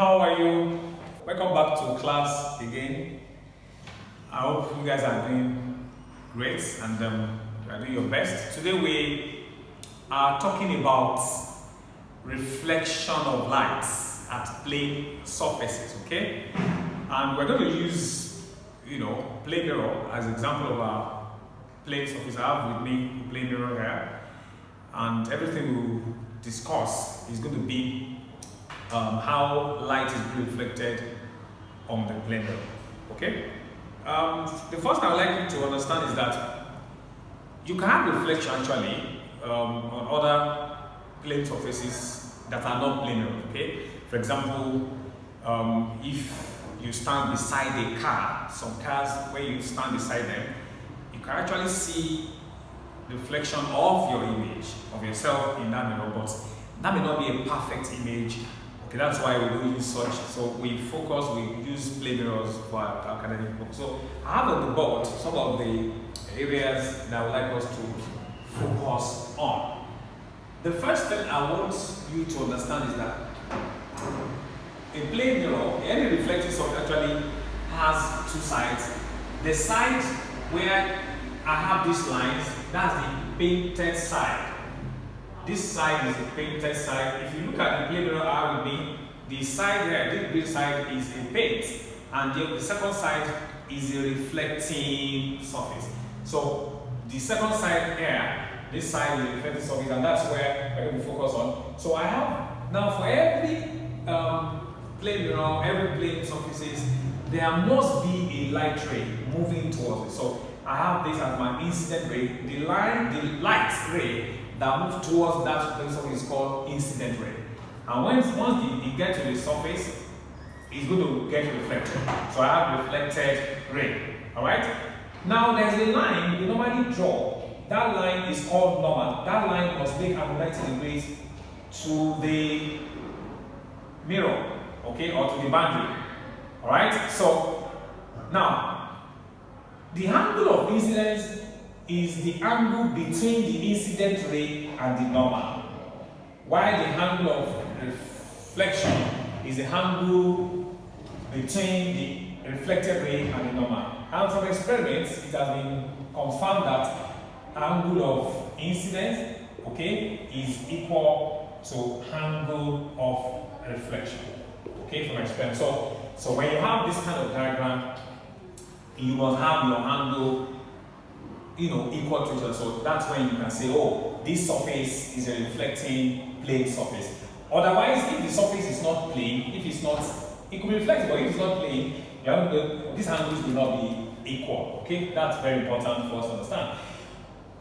how are you? Welcome back to class again. I hope you guys are doing great and you are doing your best. Today we are talking about reflection of lights at plane surfaces, okay? And we're going to use, plane mirror as an example of our plane surface. I have with me a plane mirror here, and everything we'll discuss is going to be how light is being reflected on the plane mirror, okay? The first thing I would like you to understand is that you can have reflection actually on other plane surfaces that are not planar, okay? For example, if you stand beside a car, some cars where you stand beside them, you can actually see reflection of your image of yourself in that mirror, but that may not be a perfect image. Okay, that's why we don't use such. So we use plane mirrors for our academic work. So I have on the board some of the areas that I would like us to focus on. The first thing I want you to understand is that a plane mirror, any reflecting surface actually has two sides. The side where I have these lines, that's the painted side. This side is a painted side. If you look at the plane mirror I have with me, the side here, this green side is a paint, and the second side is a reflecting surface. So the second side here, this side is a reflecting surface, and that's where we're going to focus on. So I have now for every plane mirror, every plane surfaces, there must be a light ray moving towards it. So I have this as my incident ray. The light ray that moves towards that plane surface is called incident ray. And once it gets to the surface, it's going to get reflected. So I have reflected ray. Alright? Now there's a line we normally draw. That line is called normal. That line must make an 90 degrees to the mirror, okay, or to the boundary. Alright? So now the angle of incidence is the angle between the incident ray and the normal, while the angle of reflection is the angle between the reflected ray and the normal. And from experiments, it has been confirmed that angle of incidence, okay, is equal to angle of reflection, okay, from experiment. So when you have this kind of diagram, you must have your angle equal to each other. So that's when you can say, oh, this surface is a reflecting plane surface. Otherwise, if the surface is not plane, if it's not, it could be reflected, but if it's not plane, these angles will not be equal. Okay, that's very important for us to understand.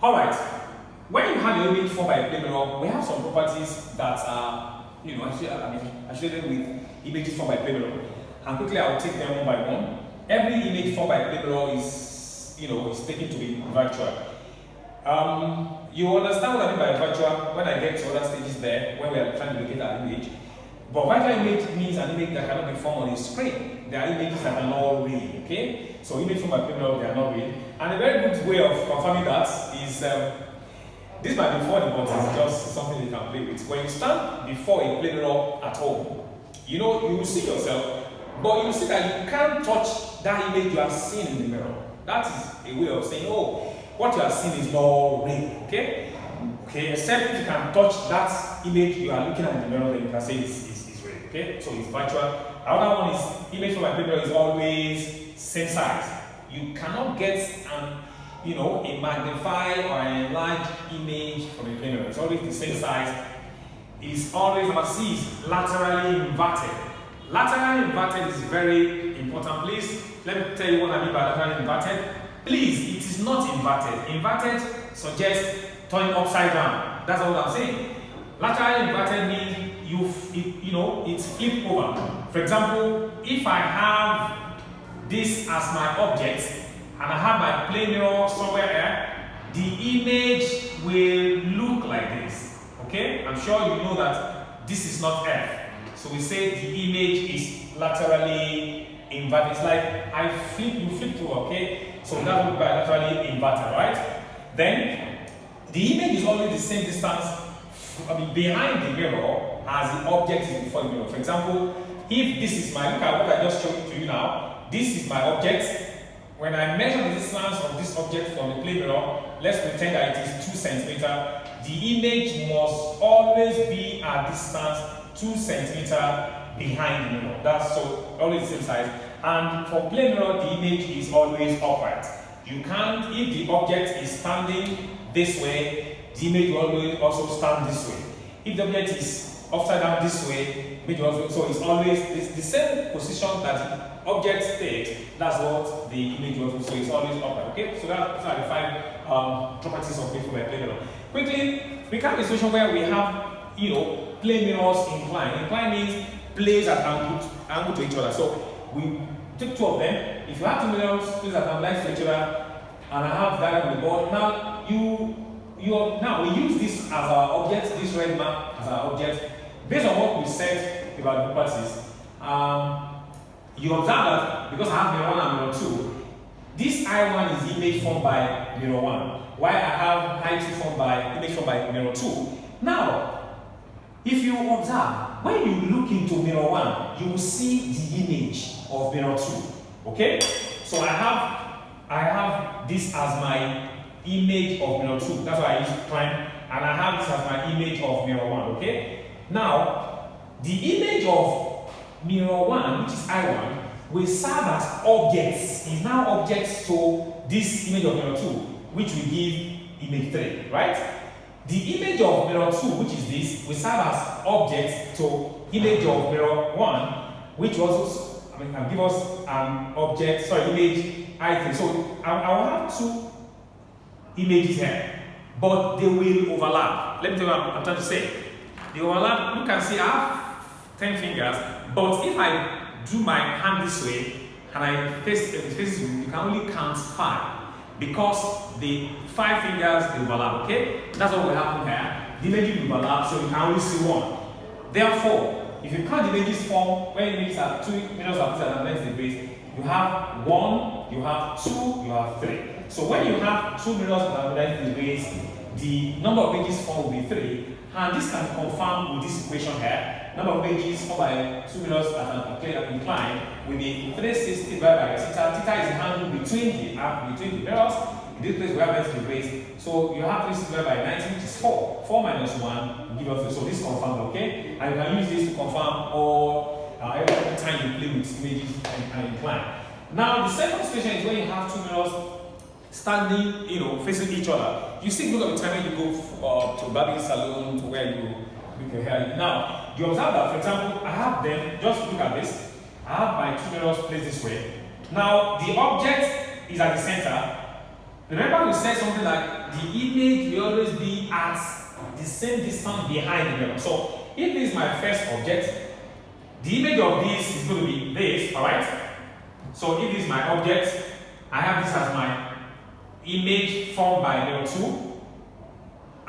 Alright, when you have your image formed by a plane mirror, we have some properties that are, I showed them with images formed by a plane mirror. And quickly I will take them one by one. Every image formed by a plane mirror is taken to be virtual. You understand what I mean by virtual when I get to other stages there, when we are trying to locate our image. But virtual image means an image that cannot be formed on a screen. There are images that are not real, okay? So images formed by plane mirror, they are not real. And a very good way of confirming that is, this might be funny, but it's just something you can play with. When you stand before a plane mirror at home, you will see yourself, but you see that you can't touch that image you have seen in the mirror. That is a way of saying, oh, what you have seen is not real, okay? Okay, except if you can touch that image you are looking at in the mirror, then you can say it's real, okay? So it's virtual. Another one is image from my paper is always same size. You cannot get a magnified or an enlarged image from a plane mirror. It's always the same size. It's always, number C, is laterally inverted. Laterally inverted is very important. Please, let me tell you what I mean by laterally inverted. Please, it is not inverted. Inverted suggests turning upside down. That's what I'm saying. Laterally inverted means it's flipped over. For example, if I have this as my object and I have my plane mirror somewhere here, the image will look like this. Okay? I'm sure you know that this is not F. So we say the image is laterally inverted. It's like you flip through, okay? So that would be laterally inverted, right? Then the image is always the same distance behind the mirror as the object is before the mirror. For example, if this is my, look at what I just showed to you now, this is my object. When I measure the distance of this object from the plane mirror, let's pretend that it is 2 centimeters. The image must always be a distance 2 centimeters behind the mirror. That's so always the same size. And for plane mirror, the image is always upright. You can't, if the object is standing this way, the image will always also stand this way. If the object is upside down this way, image also, so it's always the same position that the object takes. That's what the image also, so it's always upright. Okay, so that's are the 5 properties of plane mirror. Quickly, we can have a situation where we have, plane mirrors inclined. Inclined means placed at angle to each other. So we take 2 of them. If you have 2 mirrors placed at angle to each other, and I have that on the board, now now we use this as our object, this red mark as our object. Based on what we said about the properties, you observe that because I have mirror 1 and mirror 2, this I1 is image formed by mirror 1, while I have I2 formed by image formed by mirror 2. Now, if you observe, when you look into mirror 1, you will see the image of mirror 2. Okay? So I have this as my image of mirror 2. That's why I use prime. And I have this as my image of mirror 1. Okay? Now, the image of mirror 1, which is I1, will serve as objects. Is now objects to this image of mirror 2, which will give image 3. Right? The image of mirror 2, which is this, will serve as object to image of mirror 1, which also give us an object, image I3. So I will have 2 images here, but they will overlap. Let me tell you what I'm trying to say. They overlap. You can see I have 10 fingers, but if I do my hand this way and I face you, you can only count 5. Because the 5 fingers they overlap, okay? That's what will happen here. The images will overlap, so you can only see 1. Therefore, if you count the images formed, when images are 2 mirrors are placed at the base, you have 1, you have 2, you have 3. So when you have 2 mirrors at the base, the number of images formed will be 3, and this can be confirmed with this equation here. Number of images formed by 2 mirrors at an incline will be 360 divided by theta. Theta is the angle between the mirrors. In this place, we have the base. So you have 360 divided by 90, which is 4. 4 minus 1 will give us 3. So this is confirmed, okay? And you can use this to confirm all every time you play with images and incline. Now, the second situation is when you have 2 mirrors standing, facing each other. You see, look at the time when you go to a barbing salon, to where you make your hair. Now, you observe that, for example, I have them, just look at this. I have my 2 mirrors placed this way. Now, the object is at the center. Remember, we said something like the image will always be at the same distance behind the mirror. So, if this is my first object, the image of this is going to be this, alright? So, if this is my object, I have this as my image formed by mirror 2,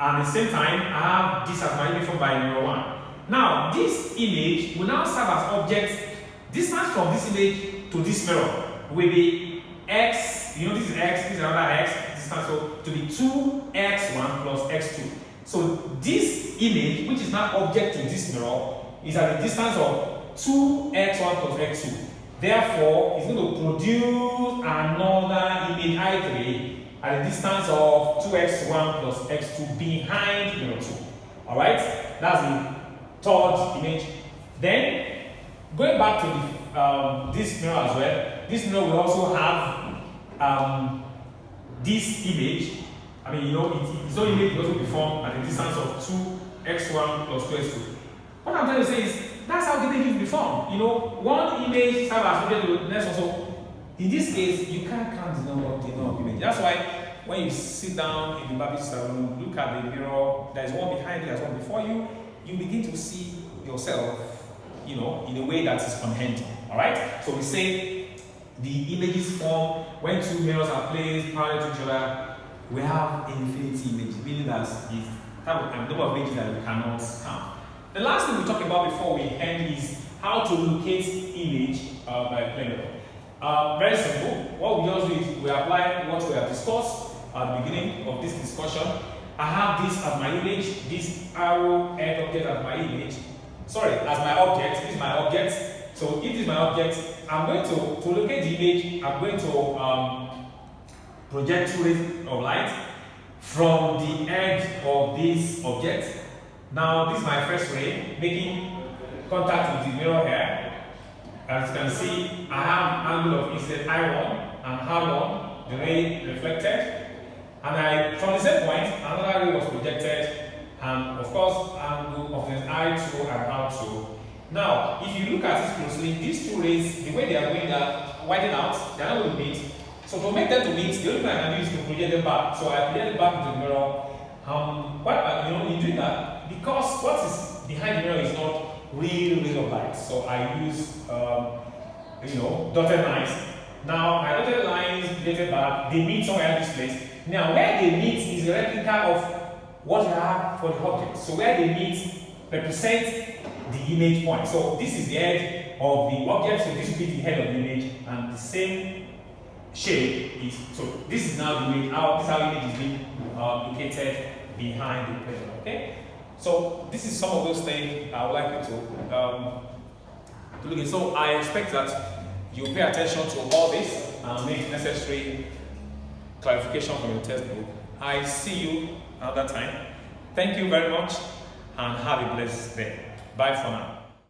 and at the same time, I have this as my image formed by mirror 1. Now, this image will now serve as object. Distance from this image to this mirror will be x. This is x, this is another x. Distance so to be 2x1 plus x2. So this image, which is now object to this mirror, is at the distance of 2x1 plus x2. Therefore, it's going to produce another image I3 at a distance of 2x1 plus x2 behind mirror 2. Alright? That's the third image. Then, going back to this mirror as well, this mirror will also have this image. Its own image will also be formed at a distance of 2x1 plus 2x2. What I'm trying to say is, that's how the image will be formed. One image serves as object to the next one. So, in this case, you can't count the number of images. That's why when you sit down in the barbing salon, look at the mirror, there's one behind you, there's one before you, you begin to see yourself, in a way that is unending. Alright? So we say the images form when 2 mirrors are placed parallel to each other, we have infinity images, meaning that the number of images that we cannot count. The last thing we talk about before we end is how to locate image by plane mirror. Very simple. What we just do is we apply what we have discussed at the beginning of this discussion. I have this as my image, this arrow head object as my image. As my object. This is my object. So if this is my object, I'm going to locate the image, I'm going to project 2 rays of light from the edge of this object. Now this is my first ray, making contact with the mirror here. As you can see, I have angle of incident I1 and R1, the ray reflected. And from the same point, another ray was projected, and of course, angle of incident I2 and R2. Now, if you look at it closely, these 2 rays, the way they are going, widen out, they are not going to meet. So to make them to meet, the only thing I can do is to project them back. So I project it back into the mirror. In doing that, because what is behind the mirror is not real rays of light. So I use dotted lines. Now my dotted lines projected back, they meet somewhere at this place. Now where they meet is a replica of what I have for the object. So where they meet represents the image point. So this is the edge of the object, so this will be the head of the image, and the same shape is, so this is now the image, this is how the image is being located behind the prism, okay? So this is some of those things I would like you to look at. So I expect that you pay attention to all this and make necessary clarification from your textbook. I see you another time. Thank you very much and have a blessed day. Bye for now.